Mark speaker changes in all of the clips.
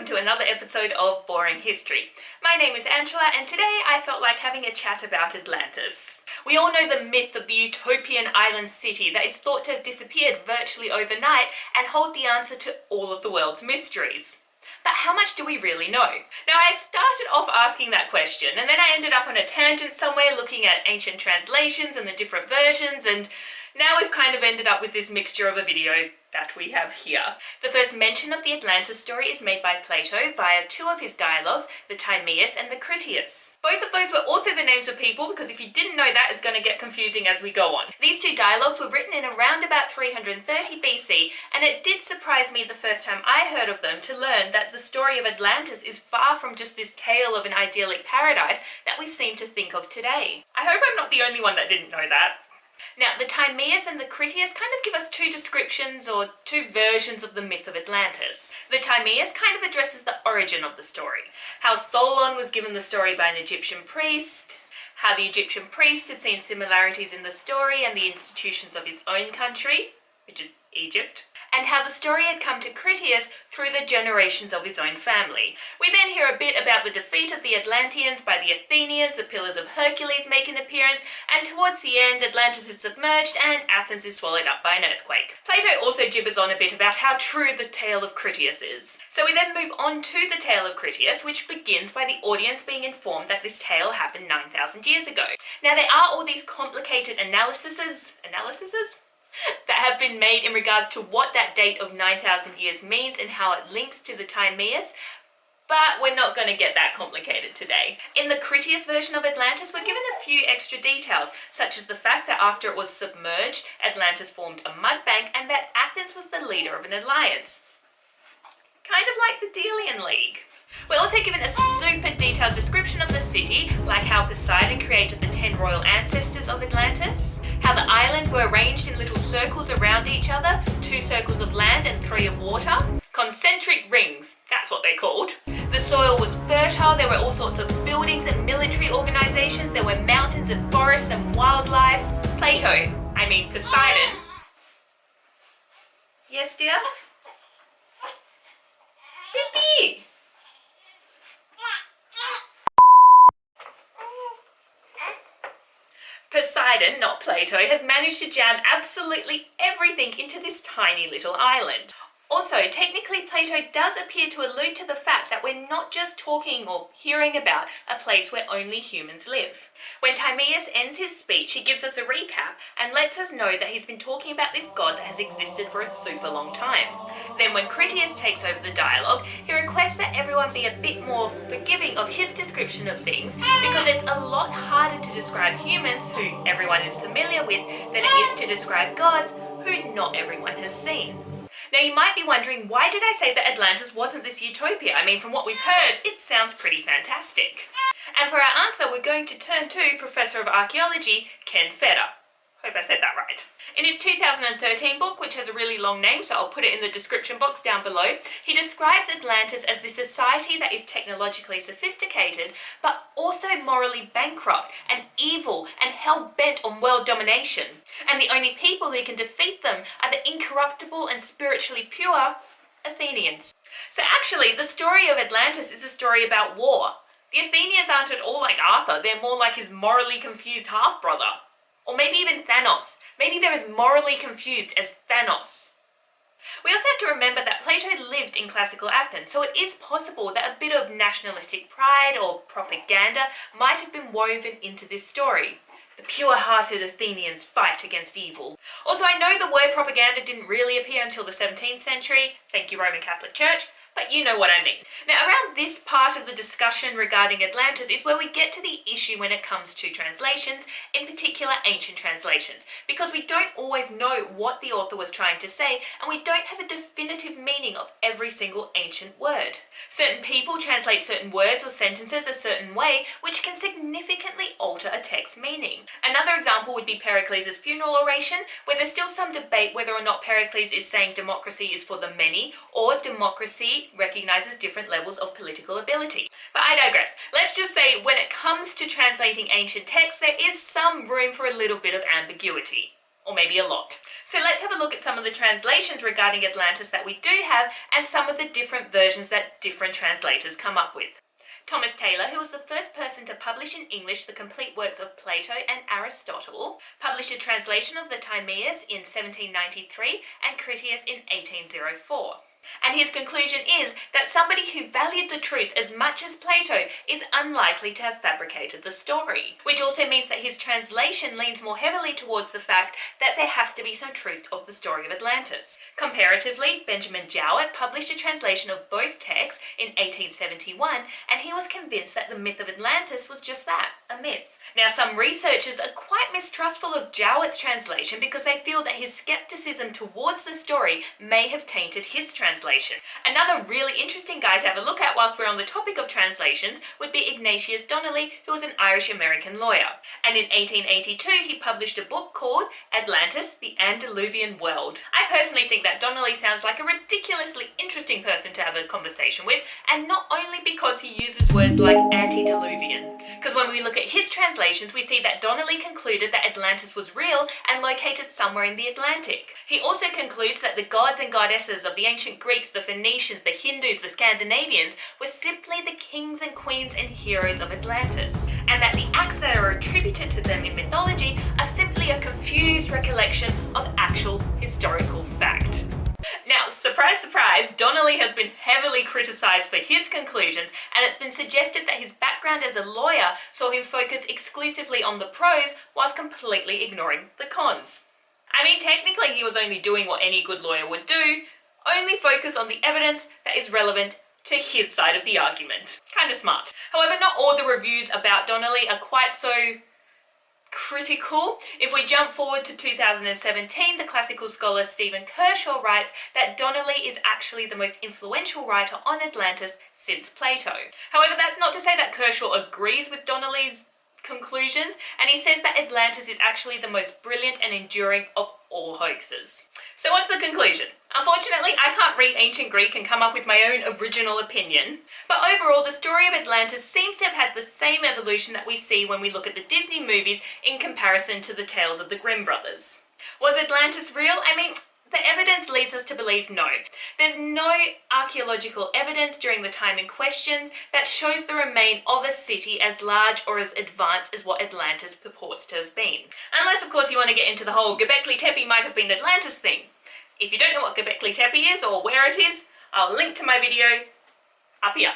Speaker 1: welcome to another episode of Boring History. My name is Angela, and today I felt like having a chat about Atlantis. We all know the myth of the utopian island city that is thought to have disappeared virtually overnight and hold the answer to all of the world's mysteries. But how much do we really know? Now, I started off asking that question, and then I ended up on a tangent somewhere looking at ancient translations and the different versions, and now we've kind of ended up with this mixture of a video that we have here. The first mention of the Atlantis story is made by Plato via two of his dialogues, the Timaeus and the Critias. Both of those were also the names of people, because if you didn't know that, it's going to get confusing as we go on. These two dialogues were written in around about 330 BC, and it did surprise me the first time I heard of them to learn that the story of Atlantis is far from just this tale of an idyllic paradise that we seem to think of today. I hope I'm not the only one that didn't know that. Now, the Timaeus and the Critias kind of give us two descriptions or two versions of the myth of Atlantis. The Timaeus kind of addresses the origin of the story, how Solon was given the story by an Egyptian priest, how the Egyptian priest had seen similarities in the story and the institutions of his own country, which is Egypt, and how the story had come to Critias through the generations of his own family. We then hear a bit about the defeat of the Atlanteans by the Athenians, the Pillars of Hercules make an appearance, and towards the end Atlantis is submerged and Athens is swallowed up by an earthquake. Plato also gibbers on a bit about how true the Tale of Critias is. So we then move on to the Tale of Critias, which begins by the audience being informed that this tale happened 9,000 years ago. Now, there are all these complicated analyses that have been made in regards to what that date of 9,000 years means and how it links to the Timaeus, but we're not going to get that complicated today. In the Critias version of Atlantis, we're given a few extra details, such as the fact that after it was submerged, Atlantis formed a mud bank and that Athens was the leader of an alliance. Kind of like the Delian League. We're also given a super detailed description of the city, like how Poseidon created the 10 royal ancestors of Atlantis, how the islands were arranged in little circles around each other, 2 circles of land and 3 of water. Concentric rings, that's what they're called. The soil was fertile, there were all sorts of buildings and military organizations, there were mountains and forests and wildlife. Poseidon. Yes, dear? Pippi! Poseidon, not Plato, has managed to jam absolutely everything into this tiny little island. Also, technically Plato does appear to allude to the fact that we're not just talking or hearing about a place where only humans live. When Timaeus ends his speech, he gives us a recap and lets us know that he's been talking about this god that has existed for a super long time. Then when Critias takes over the dialogue, he requests that everyone be a bit more forgiving of his description of things, because it's a lot harder to describe humans, who everyone is familiar with, than it is to describe gods, who not everyone has seen. Now, you might be wondering, why did I say that Atlantis wasn't this utopia? From what we've heard, it sounds pretty fantastic. And for our answer, we're going to turn to Professor of Archaeology, Ken Feder. Hope I said that right. In his 2013 book, which has a really long name, so I'll put it in the description box down below, he describes Atlantis as this society that is technologically sophisticated, but also morally bankrupt and evil and hell-bent on world domination. And the only people who can defeat them are the incorruptible and spiritually pure Athenians. So actually, the story of Atlantis is a story about war. The Athenians aren't at all like Arthur, they're more like his morally confused half-brother. Or maybe even Thanos. Maybe they're as morally confused as Thanos. We also have to remember that Plato lived in classical Athens, so it is possible that a bit of nationalistic pride or propaganda might have been woven into this story. The pure-hearted Athenians fight against evil. Also, I know the word propaganda didn't really appear until the 17th century. Thank you, Roman Catholic Church. But you know what I mean. Now, around this part of the discussion regarding Atlantis is where we get to the issue when it comes to translations, in particular ancient translations, because we don't always know what the author was trying to say, and we don't have a definitive meaning of every single ancient word. Certain people translate certain words or sentences a certain way, which can significantly alter a text's meaning. Another example would be Pericles' funeral oration, where there's still some debate whether or not Pericles is saying democracy is for the many, or democracy recognizes different levels of political ability. But I digress. Let's just say when it comes to translating ancient texts, there is some room for a little bit of ambiguity. Or maybe a lot. So let's have a look at some of the translations regarding Atlantis that we do have and some of the different versions that different translators come up with. Thomas Taylor, who was the first person to publish in English the complete works of Plato and Aristotle, published a translation of the Timaeus in 1793 and Critias in 1804. And his conclusion is that somebody who valued the truth as much as Plato is unlikely to have fabricated the story. Which also means that his translation leans more heavily towards the fact that there has to be some truth of the story of Atlantis. Comparatively, Benjamin Jowett published a translation of both texts in 1871, and he was convinced that the myth of Atlantis was just that, a myth. Now, some researchers are quite mistrustful of Jowett's translation because they feel that his skepticism towards the story may have tainted his translation. Another really interesting guy to have a look at whilst we're on the topic of translations would be Ignatius Donnelly, who was an Irish-American lawyer. And in 1882, he published a book called Atlantis, the Antediluvian World. I personally think that Donnelly sounds like a ridiculously interesting person to have a conversation with, and not only because he uses words like antediluvian. Because when we look at his translations, we see that Donnelly concluded that Atlantis was real and located somewhere in the Atlantic. He also concludes that the gods and goddesses of the ancient Greeks, the Phoenicians, the Hindus, the Scandinavians were simply the kings and queens and heroes of Atlantis, and that the acts that are attributed to them in mythology are simply a confused recollection of actual historical fact. Now, surprise, surprise, Donnelly has been heavily criticised for his conclusions, and it's been suggested that his background as a lawyer saw him focus exclusively on the pros whilst completely ignoring the cons. I mean, technically he was only doing what any good lawyer would do, only focus on the evidence that is relevant to his side of the argument. Kind of smart. However, not all the reviews about Donnelly are quite so critical. If we jump forward to 2017, the classical scholar Stephen Kershaw writes that Donnelly is actually the most influential writer on Atlantis since Plato. However, that's not to say that Kershaw agrees with Donnelly's conclusions, and he says that Atlantis is actually the most brilliant and enduring of all hoaxes. So what's the conclusion? Unfortunately, I can't read ancient Greek and come up with my own original opinion, but overall the story of Atlantis seems to have had the same evolution that we see when we look at the Disney movies in comparison to the tales of the Grimm brothers. Was Atlantis real? I mean, the evidence leads us to believe no. There's no archaeological evidence during the time in question that shows the remain of a city as large or as advanced as what Atlantis purports to have been. Unless, of course, you want to get into the whole Göbekli Tepe might have been Atlantis thing. If you don't know what Göbekli Tepe is or where it is, I'll link to my video up here.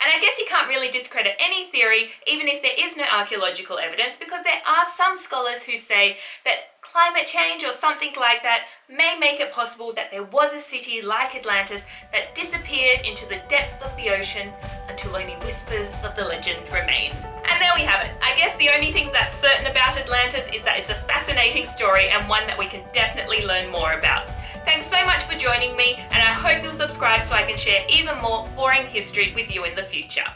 Speaker 1: And I guess you can't really discredit any theory, even if there is no archaeological evidence, because there are some scholars who say that climate change or something like that may make it possible that there was a city like Atlantis that disappeared into the depth of the ocean until only whispers of the legend remain. And there we have it. I guess the only thing that's certain about Atlantis is that it's a fascinating story and one that we can definitely learn more about. Thanks so much for joining me, and I hope you'll subscribe so I can share even more boring history with you in the future.